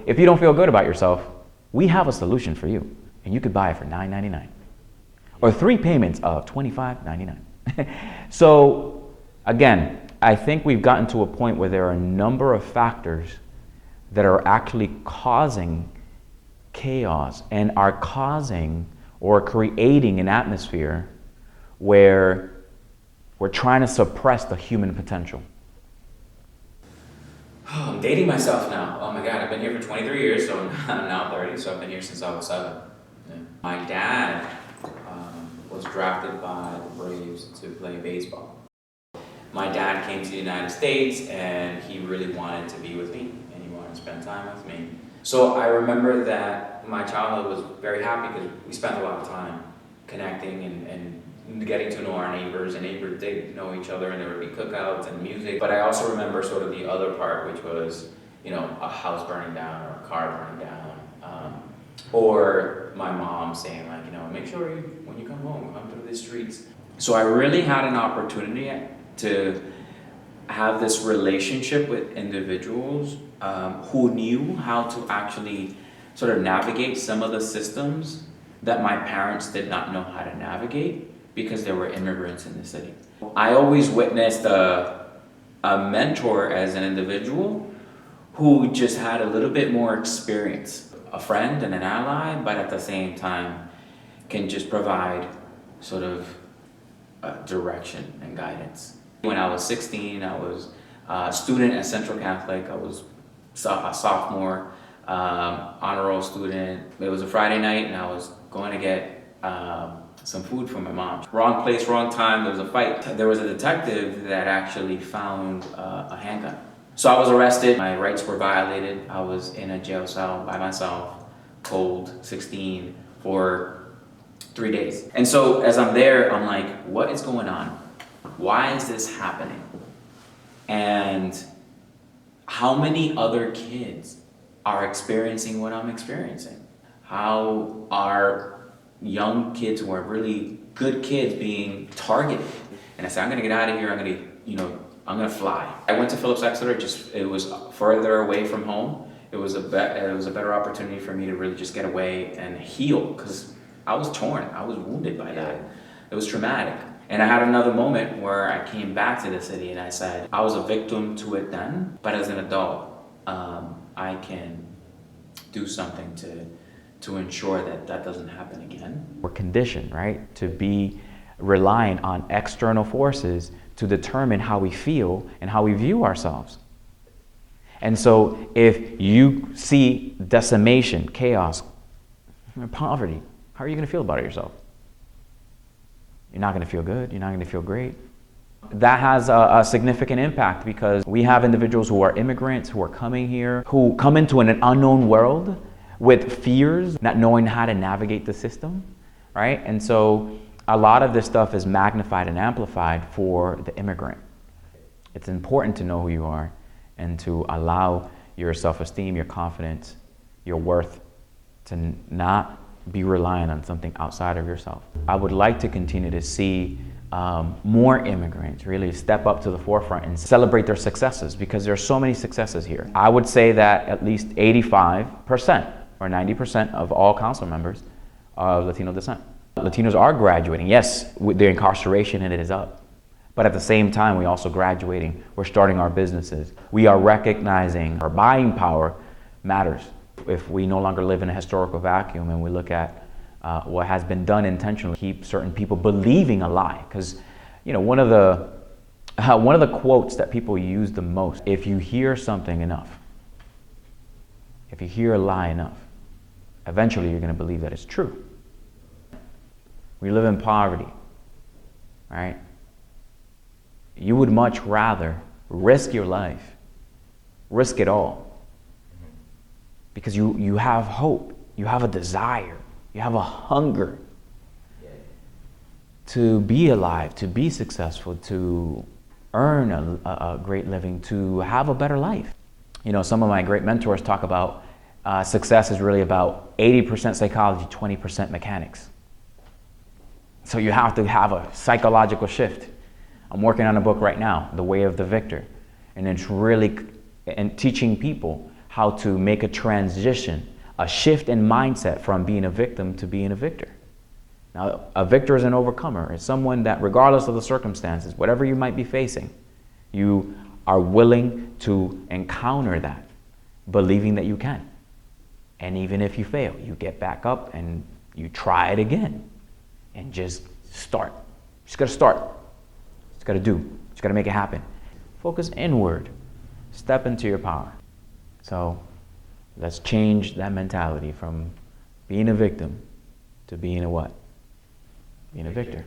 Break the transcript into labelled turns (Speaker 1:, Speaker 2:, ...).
Speaker 1: If you don't feel good about yourself, we have a solution for you. And you could buy it for $9.99 or 3 payments of $25.99. So again, I think we've gotten to a point where there are a number of factors that are actually causing chaos and are causing or creating an atmosphere where we're trying to suppress the human potential.
Speaker 2: Oh, I'm dating myself now. Oh my God, I've been here for 23 years, so I'm now 30, so I've been here since I was 7. Yeah. My dad was drafted by the Braves to play baseball. My dad came to the United States and he really wanted to be with me and he wanted to spend time with me. So I remember that my childhood was very happy because we spent a lot of time connecting and getting to know our neighbors, and neighbors did know each other, and there would be cookouts and music. But I also remember sort of the other part, which was, you know, a house burning down or a car burning down, or my mom saying like, you know, make sure when you come home, come through the streets. So I really had an opportunity to have this relationship with individuals who knew how to actually sort of navigate some of the systems that my parents did not know how to navigate because they were immigrants in the city. I always witnessed a mentor as an individual who just had a little bit more experience, a friend and an ally, but at the same time can just provide sort of direction and guidance. When I was 16, I was a student at Central Catholic. I was a sophomore, honor roll student. It was a Friday night and I was going to get some food from my mom. Wrong place, wrong time, there was a fight. There was a detective that actually found a handgun. So I was arrested, my rights were violated. I was in a jail cell by myself, cold, 16, for 3 days. And so as I'm there, I'm like, what is going on? Why is this happening? And how many other kids are experiencing what I'm experiencing? How are young kids who are really good kids being targeted? And I said, I'm gonna get out of here, I'm gonna fly. I went to Phillips Exeter, it was further away from home. It was a better opportunity for me to really just get away and heal, because I was torn, I was wounded by that. It was traumatic. And I had another moment where I came back to the city and I said, I was a victim to it then, but as an adult, I can do something to ensure that that doesn't happen again.
Speaker 1: We're conditioned, right, to be reliant on external forces to determine how we feel and how we view ourselves. And so if you see decimation, chaos, poverty, how are you going to feel about it yourself? You're not going to feel good. You're not going to feel great. That has a significant impact because we have individuals who are immigrants, who are coming here, who come into an unknown world with fears, not knowing how to navigate the system, right? And so a lot of this stuff is magnified and amplified for the immigrant. It's important to know who you are and to allow your self-esteem, your confidence, your worth to not be reliant on something outside of yourself. I would like to continue to see more immigrants really step up to the forefront and celebrate their successes, because there are so many successes here. I would say that at least 85% or 90% of all council members are of Latino descent. Latinos are graduating. Yes, their incarceration and it is up. But at the same time, we're also graduating. We're starting our businesses. We are recognizing our buying power matters. If we no longer live in a historical vacuum and we look at what has been done intentionally to keep certain people believing a lie. Because, you know, one of the quotes that people use the most, if you hear something enough, if you hear a lie enough, eventually you're going to believe that it's true. We live in poverty, right? You would much rather risk your life, risk it all, because you have hope, you have a desire, you have a hunger to be alive, to be successful, to earn a great living, to have a better life. You know, some of my great mentors talk about success is really about 80% psychology, 20% mechanics. So you have to have a psychological shift. I'm working on a book right now, The Way of the Victor, and it's really teaching people how to make a transition, a shift in mindset from being a victim to being a victor. Now, a victor is an overcomer. It's someone that, regardless of the circumstances, whatever you might be facing, you are willing to encounter that, believing that you can. And even if you fail, you get back up and you try it again. And just start. Just gotta start. Just gotta do. Just gotta make it happen. Focus inward. Step into your power. So let's change that mentality from being a victim to being a what? Being a victor.